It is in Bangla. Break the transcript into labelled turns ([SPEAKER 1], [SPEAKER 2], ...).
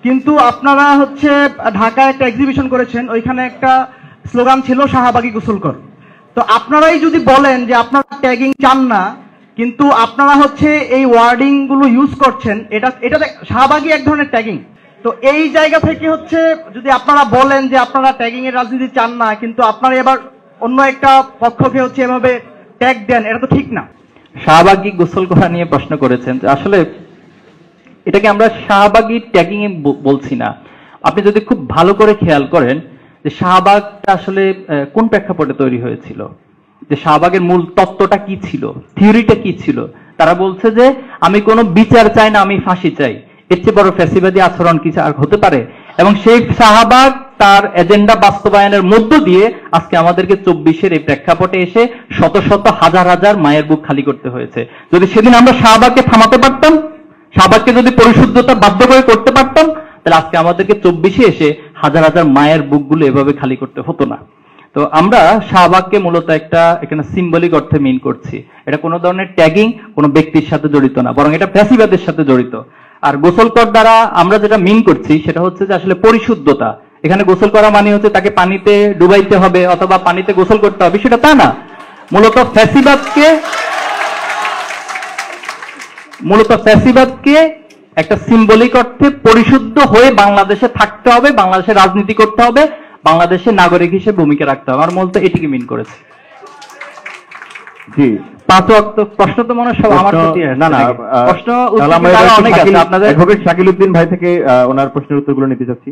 [SPEAKER 1] কিন্তু আপনারা হচ্ছে ঢাকায় একটা এক্সিবিশন করেছেন, ওইখানে একটা স্লোগান ছিল শাহবাগী গোসল কর। তো আপনারাই যদি বলেন যে আপনারা ট্যাগিং চান না, কিন্তু আপনারা হচ্ছে এই ওয়ার্ডিং গুলো ইউজ করছেন, এটা শাহবাগী এক ধরনের ট্যাগিং। তো এই জায়গা থেকে হচ্ছে যদি আপনারা বলেন যে আপনারা ট্যাগিং এর রাজনীতি চান না, কিন্তু আপনারা এবার অন্য একটা পক্ষকে হচ্ছে এভাবে ট্যাগ দেন, এটা তো ঠিক না।
[SPEAKER 2] শাহবাগী গোসল করা নিয়ে প্রশ্ন করেছেন, আসলে এটাকে আমরা শাহবাগী ট্যাগিং এ বলছি না। আপনি যদি খুব ভালো করে খেয়াল করেন যে শাহবাগটা আসলে কোন প্রেক্ষাপটে তৈরি হয়েছিল, যে শাহবাগের মূল তত্ত্বটা কি ছিল, থিওরিটা কি ছিল। তারা বলছে যে আমি কোনো বিচার চাই না, আমি ফাঁসি চাই। এর চেয়ে বড় ফ্যাসিবাদী আচরণ কি আর হতে পারে? এবং সেই শাহবাগ তার এজেন্ডা বাস্তবায়নের মধ্য দিয়ে আজকে আমাদেরকে 24-এর এই প্রেক্ষাপটে এসে শত শত হাজার হাজার মায়ের বুক খালি করতে হয়েছে। যদি সেদিন আমরা শাহবাগকে থামাতে পারতাম, শাহবাগকে যদি পরিশুদ্ধতা বাধ্য করে করতে পারতাম, তাহলে আজকে আমাদেরকে 24-এ এসে হাজার হাজার মায়ের বুকগুলো এভাবে খালি করতে হতো না। তো আমরা শাহবাগকে মূলত একটা এখানে সিম্বলিক অর্থে মিন করছি। এটা কোনো ধরনের ট্যাগিং কোনো ব্যক্তির সাথে জড়িত না, বরং এটা ফ্যাসিবাদের সাথে জড়িত। আর গোসল কর দ্বারা আমরা যেটা মিন করছি সেটা হচ্ছে যে আসলে পরিশুদ্ধতা। এখানে গোসল করা মানে হচ্ছে তাকে পানিতে ডুবাইতে হবে অথবা পানিতে গোসল করতে হবে, সেটা তা না। মূলত ফ্যাসিবাদকে একটা সিম্বলিক অর্থে পরিশুদ্ধ হয়ে বাংলাদেশে থাকতে হবে, বাংলাদেশে রাজনীতি করতে হবে, বাংলাদেশের নাগরিক হিসেবে ভূমিকা রাখতে হবে। আমার মূলত এটিকে মিন করেছে।
[SPEAKER 3] জি,
[SPEAKER 2] 5 ওয়াক্ত প্রশ্ন তো মনে হয় সব আমার প্রতি।
[SPEAKER 3] না না,
[SPEAKER 2] প্রশ্ন
[SPEAKER 3] অনেক আছে আপনাদের। শাকিল উদ্দিন ভাই থেকে ওনার প্রশ্নের উত্তরগুলো নিতে চাচ্ছি।